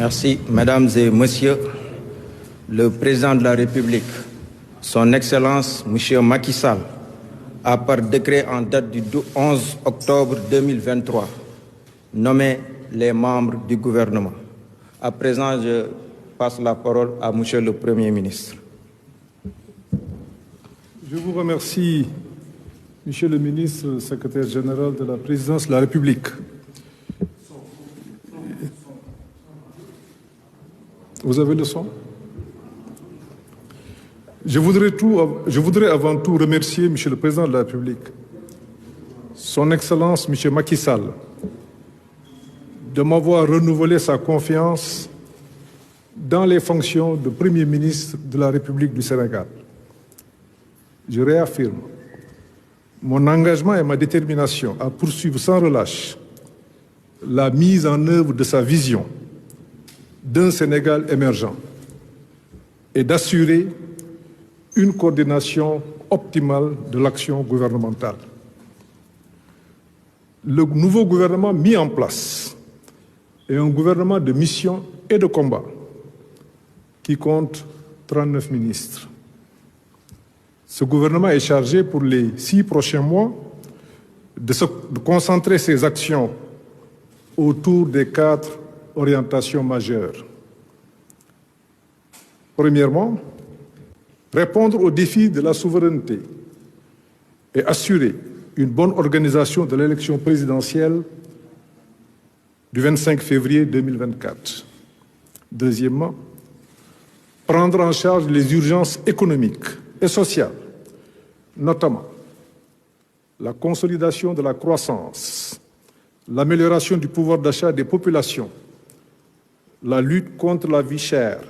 Merci, Mesdames et Messieurs, le Président de la République, Son Excellence M. Macky Sall, a par décret en date du 11 octobre 2023 nommé les membres du gouvernement. À présent, je passe la parole à M. le Premier ministre. Je vous remercie, Monsieur le ministre, secrétaire général de la Présidence de la République. Vous avez le son? Je voudrais avant tout remercier Monsieur le Président de la République, Son Excellence Monsieur Macky Sall, de m'avoir renouvelé sa confiance dans les fonctions de Premier ministre de la République du Sénégal. Je réaffirme mon engagement et ma détermination à poursuivre sans relâche la mise en œuvre de sa vision d'un Sénégal émergent et d'assurer une coordination optimale de l'action gouvernementale. Le nouveau gouvernement mis en place est un gouvernement de mission et de combat qui compte 39 ministres. Ce gouvernement est chargé pour les 6 prochains mois de concentrer ses actions autour des 4 orientations majeures. Premièrement, répondre aux défis de la souveraineté et assurer une bonne organisation de l'élection présidentielle du 25 février 2024. Deuxièmement, prendre en charge les urgences économiques et sociales, notamment la consolidation de la croissance, l'amélioration du pouvoir d'achat des populations, la lutte contre la vie chère,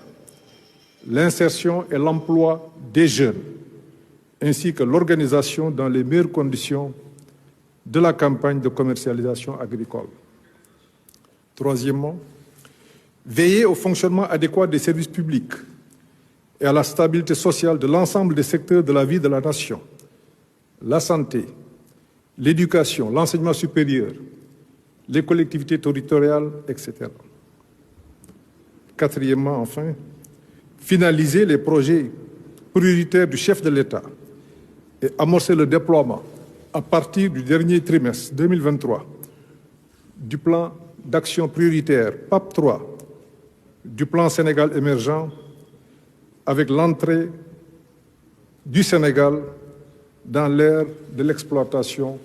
l'insertion et l'emploi des jeunes, ainsi que l'organisation dans les meilleures conditions de la campagne de commercialisation agricole. Troisièmement, veiller au fonctionnement adéquat des services publics et à la stabilité sociale de l'ensemble des secteurs de la vie de la nation, la santé, l'éducation, l'enseignement supérieur, les collectivités territoriales, etc. Quatrièmement, enfin, finaliser les projets prioritaires du chef de l'État et amorcer le déploiement à partir du dernier trimestre 2023 du plan d'action prioritaire PAP 3, du plan Sénégal émergent, avec l'entrée du Sénégal dans l'ère de l'exploitation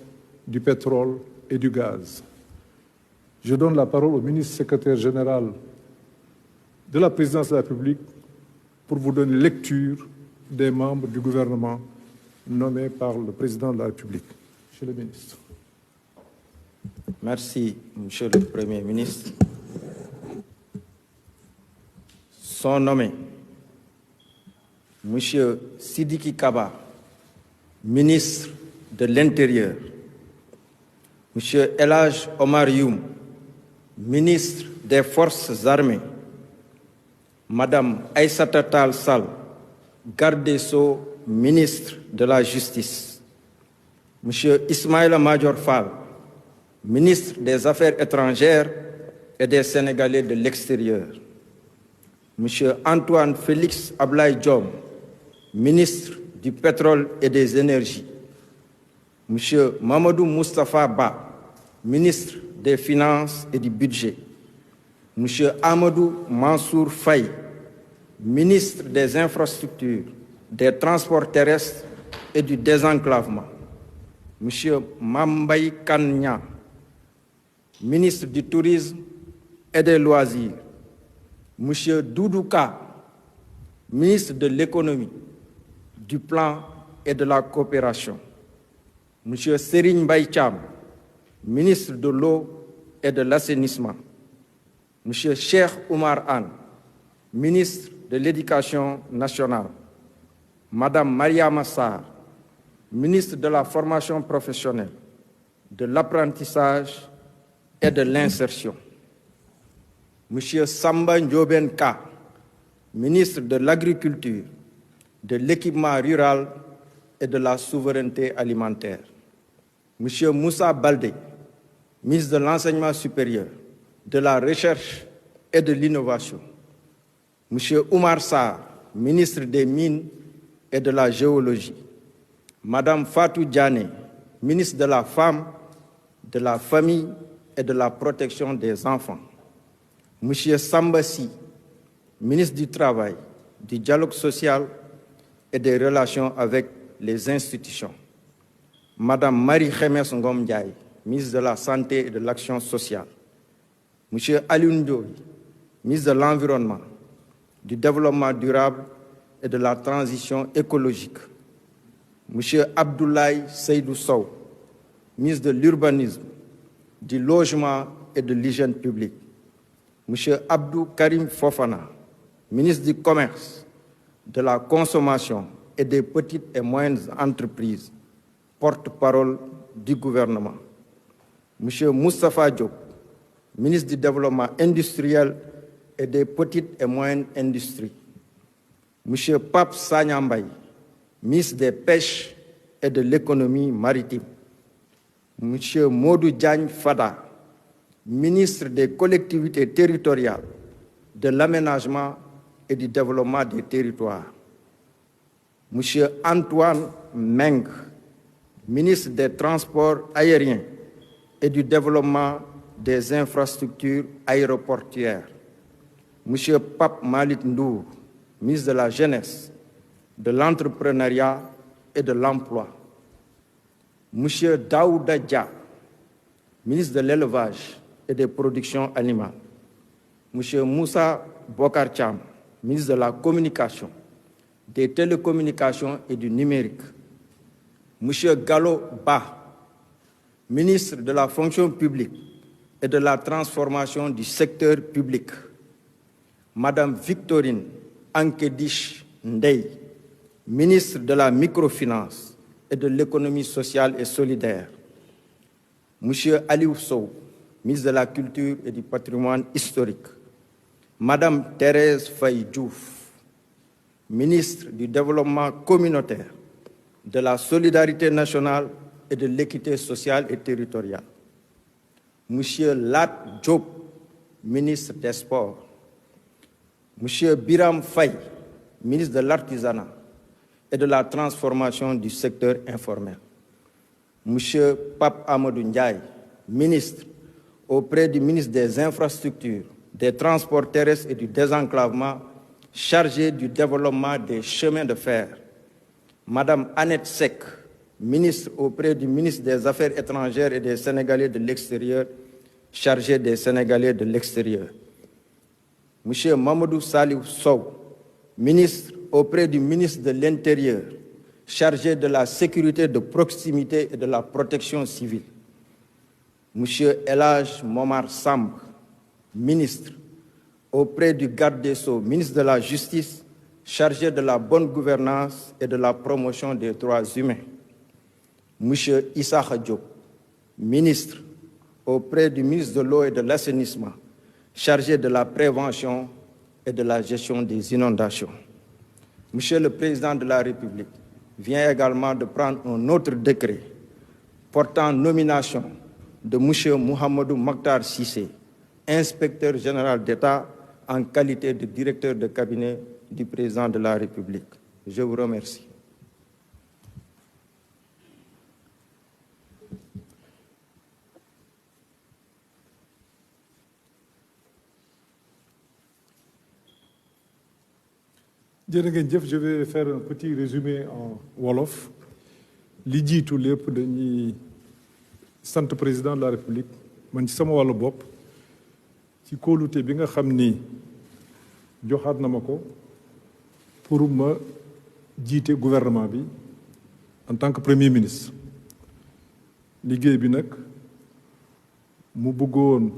du pétrole et du gaz. Je donne la parole au ministre secrétaire général de la Présidence de la République pour vous donner lecture des membres du gouvernement nommés par le Président de la République. Monsieur le ministre. Merci, Monsieur le Premier ministre. Sont nommés Monsieur Sidiki Kaba, ministre de l'Intérieur, Monsieur El Hadj Omar Youm, ministre des Forces armées, Madame Aïssata Tall Sall, garde des Sceaux, ministre de la Justice, Monsieur Ismaïla Madior Fall, ministre des Affaires étrangères et des Sénégalais de l'extérieur, Monsieur Antoine Félix Ablaye Diome, ministre du Pétrole et des Énergies, Monsieur Mamadou Moustapha Ba, ministre des Finances et du Budget, Monsieur Amadou Mansour Faye, ministre des Infrastructures, des Transports terrestres et du Désenclavement, Monsieur Mambay Kanya, ministre du Tourisme et des Loisirs, Monsieur Doudouka, ministre de l'Économie, du Plan et de la Coopération, Monsieur Serigne Mbaye Thiam, ministre de l'Eau et de l'Assainissement, Monsieur Cheikh Oumar Anne, ministre de l'Éducation nationale, Madame Mariama Sarr, ministre de la Formation professionnelle, de l'Apprentissage et de l'Insertion, Monsieur Samba Ndiobène Ka, ministre de l'Agriculture, de l'Équipement rural et de la Souveraineté alimentaire, Monsieur Moussa Baldé, ministre de l'Enseignement supérieur, de la Recherche et de l'Innovation, M. Oumar Sarr, ministre des Mines et de la Géologie, Madame Fatou Diané, ministre de la Femme, de la Famille et de la Protection des Enfants, M. Samba Sy, ministre du Travail, du Dialogue social et des Relations avec les institutions, Madame Marie-Khemesse Ngom Ndiaye, ministre de la Santé et de l'Action sociale, M. Alioune Ndoye, ministre de l'Environnement, du Développement durable et de la Transition écologique, M. Abdoulaye Seydou Sow, ministre de l'Urbanisme, du Logement et de l'Hygiène publique, M. Abdou Karim Fofana, ministre du Commerce, de la Consommation et des petites et moyennes entreprises, porte-parole du gouvernement, M. Moustapha Diop, ministre du Développement industriel et des petites et moyennes industries, M. Pape Sagna Mbaye, ministre des Pêches et de l'Économie maritime, M. Modou Diagne Fada, ministre des Collectivités territoriales, de l'Aménagement et du Développement des territoires, M. Antoine Meng, ministre des Transports aériens et du Développement des infrastructures aéroportuaires, M. Pape Malik Ndour, ministre de la Jeunesse, de l'Entrepreneuriat et de l'Emploi, M. Daouda Dia, ministre de l'Élevage et des Productions animales, M. Moussa Bokar Thiam, ministre de la Communication, des Télécommunications et du Numérique, M. Gallo Ba, ministre de la Fonction publique et de la Transformation du secteur public, Madame Victorine Ankédiche Ndeye, ministre de la Microfinance et de l'Économie sociale et solidaire, M. Aliou Sow, ministre de la Culture et du Patrimoine historique, Madame Thérèse Faye Diouf, ministre du Développement communautaire, de la Solidarité nationale et de l'équité sociale et territoriale, M. Lat Diop, ministre des Sports, M. Biram Faye, ministre de l'Artisanat et de la Transformation du secteur informel, M. Pape Amadou Ndiaye, ministre auprès du ministre des Infrastructures, des Transports terrestres et du Désenclavement, chargé du développement des chemins de fer, Madame Annette Seck, ministre auprès du ministre des Affaires étrangères et des Sénégalais de l'extérieur, chargé des Sénégalais de l'extérieur, M. Mamadou Salih Sow, ministre auprès du ministre de l'Intérieur, chargé de la sécurité de proximité et de la protection civile, M. Elhadj Momar Samb, ministre auprès du garde des Sceaux, ministre de la Justice, chargé de la bonne gouvernance et de la promotion des droits humains, M. Issakha Diop, ministre auprès du ministre de l'Eau et de l'Assainissement, chargé de la prévention et de la gestion des inondations. Monsieur le Président de la République vient également de prendre un autre décret portant nomination de M. Mouhamadou Makhtar Cissé, inspecteur général d'État en qualité de directeur de cabinet du Président de la République. Je vous remercie. Je vais faire un petit résumé en Wolof. li jiitu lépp dañuy sant président de la République man ci sama wàllu bopp ci kóolute bi nga xam ni joxaat na ma ko pour ma jiite gouvernement bi en tant que premier ministre liggéey bi nag mu bëggoon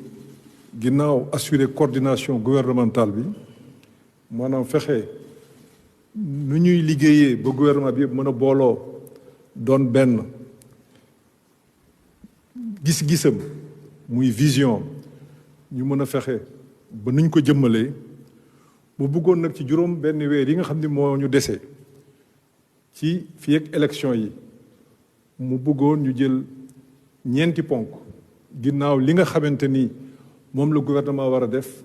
ginnaaw assurer coordination gouvernementale bi maanaam fexe nu ñuy liggéeyee ba gouvernement bi yëpp mën a booloo doon benn gis-gisam muy vision ñu mën a fexe ba nuñ ko jëmmalee mu bëggoon nag ci juróom benn weer yi nga xam ne moo ñu dese ci fii ak élection yi mu bëggoon ñu jël ñeenti ponk ginnaaw li nga xamante ni moom la gouvernement war a def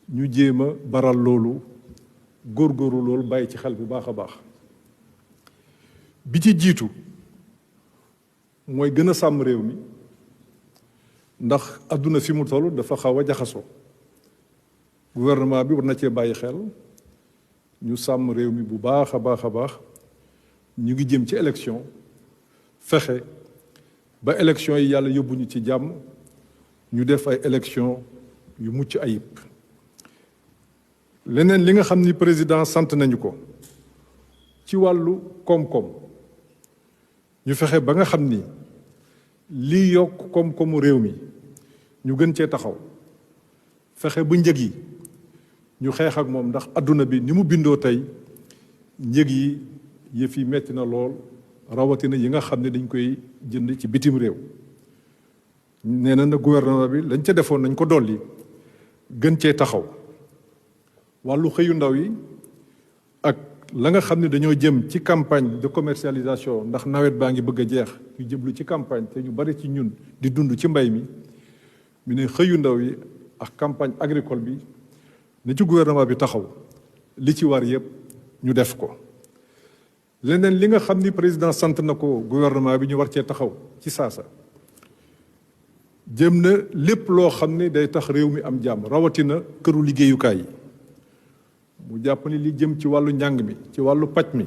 ñu jéem a baral loolu góorgóorlu loolu bàyyi ci xel bu baax a baax. bi ci jiitu mooy gën a sàmm réew mi ndax àdduna fi mu toll dafa xaw a jaxasoo gouvernement bi war na cee bàyyi xel ñu sàmm réew mi bu baax a baax a baax. ñu ngi jëm ci élection fexe ba élection yi yàlla yóbbuñu ci jàmm ñu def ay élection yu mucc ayib. leneen li nga xam ni président sant nañu ko ci wàllu koom-koom ñu fexe ba nga xam ni lii yokk koom-koomu réew mi ñu gën cee taxaw fexe bu njëg yi ñu xeex ak moom ndax adduna bi ni mu bindoo tey njëg yi yëf yi metti na lool rawatina yi nga xam ne dañ koy jënd ci bitim réew. nee na gouvernement bi lañ ca defoon nañ ko dolli gën cee taxaw wàllu xëyu ndaw yi ak la nga xam ne dañoo jëm ci campagne de commercialisation ndax nawet baa ngi bëgg a jeex ñu jëmlu ci campagne te ñu bari ci ñun di dund ci mbay mi mu ne xëyu ndaw yi ak campagne agricole bi ne ci gouvernement bi taxaw li ci war yëpp ñu def ko. leneen li nga xam ni président sant na ko gouvernement bi ñu war cee taxaw ci saasa jëm na lépp loo xam ne day tax réew mi am jàmm rawatina këru liggéeyukaay yi mu jàpp ni li jëm ci wàllu njàng mi ci wàllu paj mi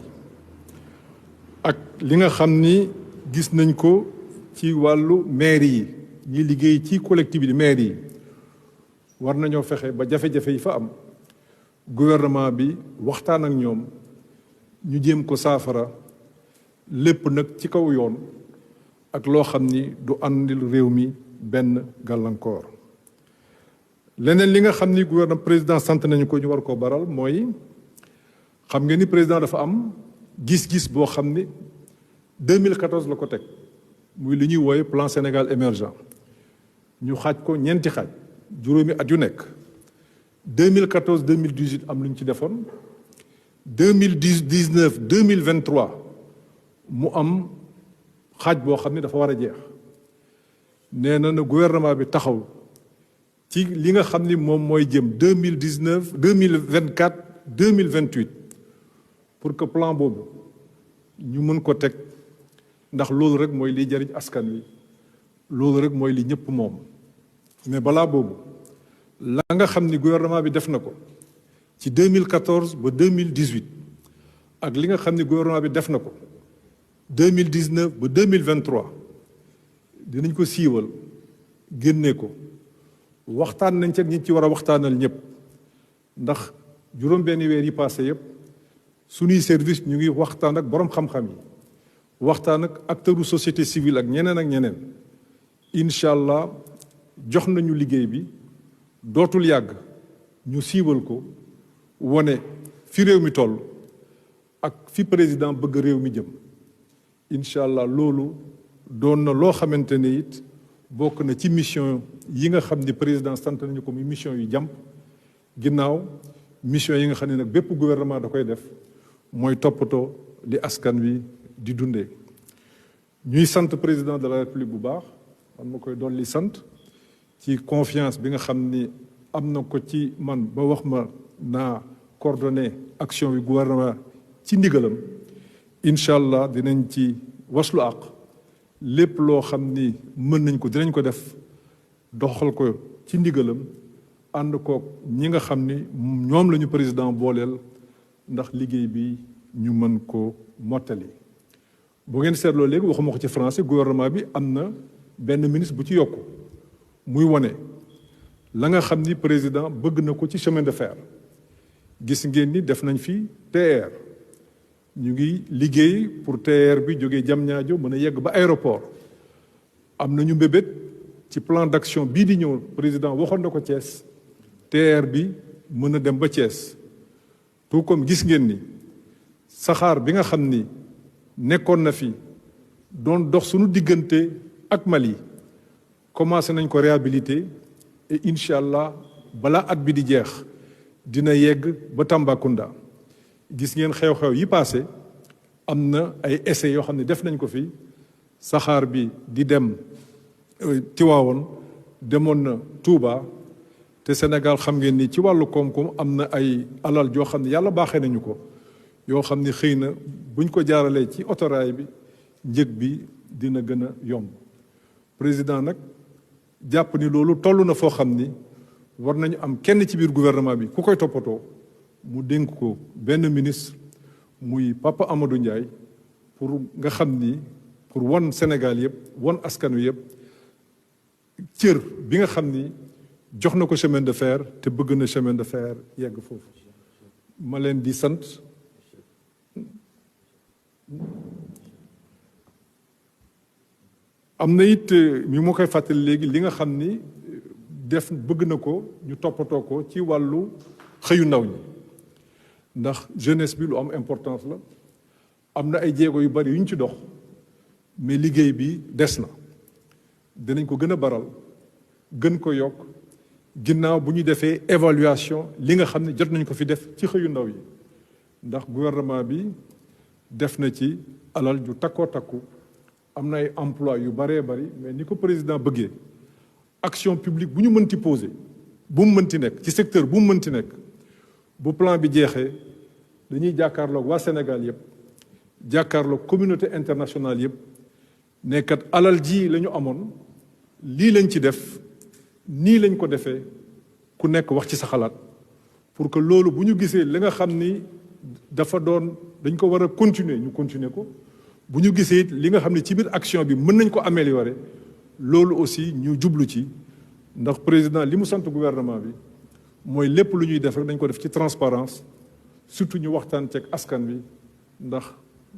ak li nga xam ni gis nañ ko ci wàllu maire yi ñi liggéey ci collectivité maire yi war nañoo fexe ba jafe-jafe yi fa am gouvernement bi waxtaan ak ñoom ñu jéem ko saafara lépp nag ci kaw yoon ak loo xam ni du àndil réew mi benn gàllankoor. leneen li nga xam ni gouvernement président sant nañu ko ñu war koo baral mooy xam nga ni président dafa am gis-gis boo xam ni 2014 la ko teg muy li ñuy wooye plan Sénégal émergent ñu xaaj ko ñeenti xaaj juróomi at yu nekk 2014 2018 am lu ñu ci defoon 2019 2023 mu am xaaj boo xam ne dafa war a jeex nee na gouvernement bi taxaw ci li nga xam ni moom mooy jëm 2019 2024 2028 pour que plan boobu ñu mën ko teg ndax loolu rek mooy liy jariñ askan wi loolu rek mooy li ñëpp moom mais balaa boobu la nga xam ni gouvernement bi def na ko ci 2014 ba 2018 ak li nga xam ni gouvernement bi def na ko 2019 ba 2023 dinañ ko siiwal génne ko waxtaan nañ ci ak ñi ci war a waxtaanal ñëpp ndax juróom-benni weer yi passé yëpp suñuy service ñu ngi waxtaan ak borom xam-xam yi waxtaan ak acteuru société civile ak ñeneen incha allah jox nañu liggéey bi dootul yàgg ñu siiwal ko wone fi réew mi toll ak fi président bëgg réew mi jëm incha allah loolu doon na loo xamante ne it bokk na ci mission yi nga xam ni président sant nañu ko muy mission yu jàmp ginnaaw mission yi nga xam ne nag bépp gouvernement da koy def mooy toppatoo li askan wi di dundee. ñuy sant président de la république bu baax man ma koy dolli sant ci confiance bi nga xam ni am na ko ci man ba wax ma naa coordonné action yu gouvernement ci ndigalam incha allah dinañ ci waslu àq lépp loo xam ni mën nañ ko dinañ ko def doxal ko ci ndigalam ànd koog ñi nga xam ni ñoom la ñu président booleel ndax liggéey bi ñu mën ko mottali. bu ngeen seetloo léegi waxuma ko ci français gouvernement bi am na benn ministre bu ci yokku muy wane la nga xam ni président bëgg na ko ci chemin de fer gis ngeen ni def nañ fi TER ñu ngi liggéey pour TER bi jógee Diamniadio mën a yegg ba aéroport am nañu mbébét ci plan d'action bii di ñëw président waxoon na ko Thiès TER bi mën a dem ba Thiès tout comme gis ngeen ni saxaar bi nga xam ni nekkoon na fi doon dox suñu diggante ak Mali commencé nañ ko réhabiliter et incha allah balaa at bi di jeex dina yegg ba Tambacounda gis ngeen xew-xew yi passé am na ay essais yoo xam ne def nañ ko fi saxaar bi di dem Tiwaawoon demoon na Touba te Sénégal xam ngeen ni ci wàllu koom-koom am na ay alal joo xam ne yàlla baaxee nañu ko yoo xam ne xëy na buñ ko jaaralee ci autorail bi njëg bi dina gën a yomb président nag jàpp ni loolu toll na foo xam ni war nañu am kenn ci biir gouvernement bi ku koy toppatoo mu dénk ko benn ministre muy Papa Amadou Ndiaye pour nga xam ni pour wan Sénégal yëpp wan askan wi yëpp cër bi nga xam ni jox na ko chemin de fer te bëgg na chemin de fer yegg foofu ma leen di sant am na it mi moo koy fàttali léegi li nga xam ni def bëgg na ko ñu toppatoo ko ci wàllu xëyu ndaw ñi ndax jeunesse bi lu am importance la am na ay jéego yu bari yu ñu ci dox mais liggéey bi des na dinañ ko gën a baral gën ko yokk ginnaaw bu ñu defee évaluation li nga xam ne jot nañ ko fi def ci xëyu ndaw yi ndax gouvernement bi def na ci alal ju takkoo takku am na ay emploi yu baree bari mais ni ko président bëggee action publique bu ñu mënti posé bu mu mënti nekk ci secteur bu mu mënti nekk bu plan bi jeexee dañuy jàkkaarloog waa Sénégal yëpp jàkkaarloog communauté internationale yëpp nekkat alal ji la ñu amoon lii lañ ci def nii lañ ko defee ku nekk wax ci sa xalaat pour que loolu bu ñu gisee li nga xam ni dafa doon dañ ko war a continuer ñu continuer ko bu ñu gisee li nga xam ne ci biir action bi mën nañ ko améliorer loolu aussi ñu jublu ci ndax président li mu sant gouvernement bi mooy lépp lu ñuy def rek dañ ko def ci transparence surtout ñu waxtaan ceeg askan bi ndax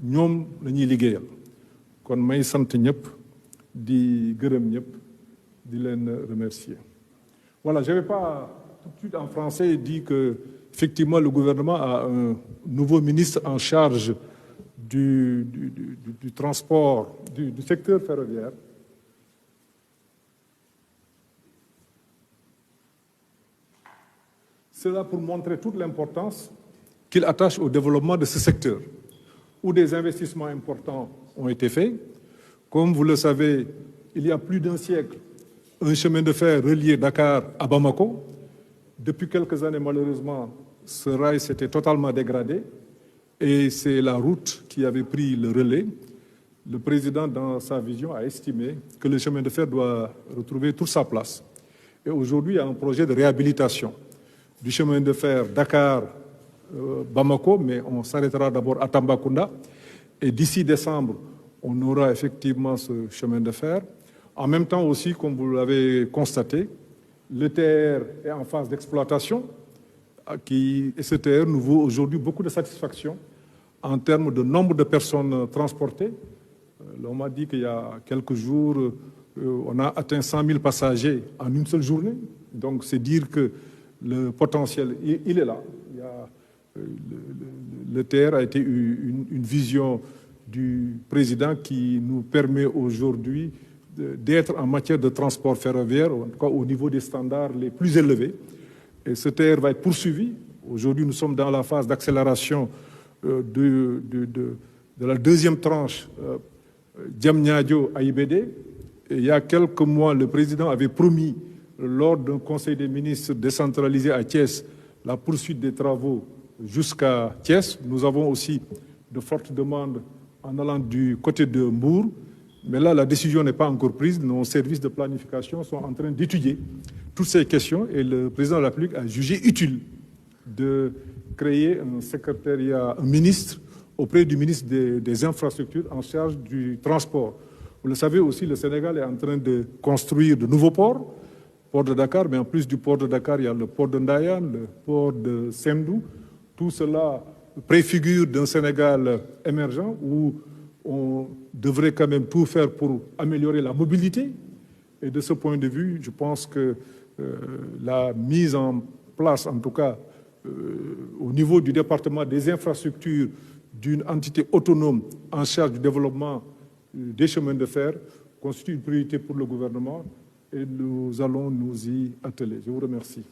ñoom la ñuy liggéeyal kon may sant ñëpp di gërëm ñëpp di leen remercier. Voilà, je ne vais pas tout de suite en français dire que effectivement le gouvernement a un nouveau ministre en charge du transport, du secteur ferroviaire. Cela pour montrer toute l'importance qu'il attache au développement de ce secteur, où des investissements importants ont été faits. Comme vous le savez, il y a plus d'un siècle, un chemin de fer relié Dakar à Bamako. Depuis quelques années, malheureusement, ce rail s'était totalement dégradé et c'est la route qui avait pris le relais. Le président, dans sa vision, a estimé que le chemin de fer doit retrouver toute sa place. Et aujourd'hui, il y a un projet de réhabilitation du chemin de fer Dakar-Bamako, mais on s'arrêtera d'abord à Tambacounda. Et d'ici décembre, on aura effectivement ce chemin de fer. En même temps aussi, comme vous l'avez constaté, l'ETR est en phase d'exploitation et ce TR nous vaut aujourd'hui beaucoup de satisfaction en termes de nombre de personnes transportées. On m'a dit qu'il y a quelques jours, on a atteint 100 000 passagers en une seule journée. Donc c'est dire que le potentiel, il est là. Le TR a été une vision du président qui nous permet aujourd'hui d'être en matière de transport ferroviaire, en tout cas au niveau des standards les plus élevés. Et ce TR va être poursuivi. Aujourd'hui, nous sommes dans la phase d'accélération de la deuxième tranche Diamniadio-AIBD. Et il y a quelques mois, le président avait promis, lors d'un conseil des ministres décentralisé à Thiès, la poursuite des travaux jusqu'à Thiès. Nous avons aussi de fortes demandes en allant du côté de Mbour. Mais là, la décision n'est pas encore prise. Nos services de planification sont en train d'étudier toutes ces questions et le président de la République a jugé utile de créer un secrétariat, un ministre auprès du ministre des Infrastructures en charge du transport. Vous le savez aussi, le Sénégal est en train de construire de nouveaux ports, port de Dakar, mais en plus du port de Dakar, il y a le port de Ndayane, le port de Sendou. Tout cela préfigure d'un Sénégal émergent où on devrait quand même tout faire pour améliorer la mobilité. Et de ce point de vue, je pense que la mise en place, en tout cas au niveau du département des infrastructures, d'une entité autonome en charge du développement des chemins de fer, constitue une priorité pour le gouvernement et nous allons nous y atteler. Je vous remercie.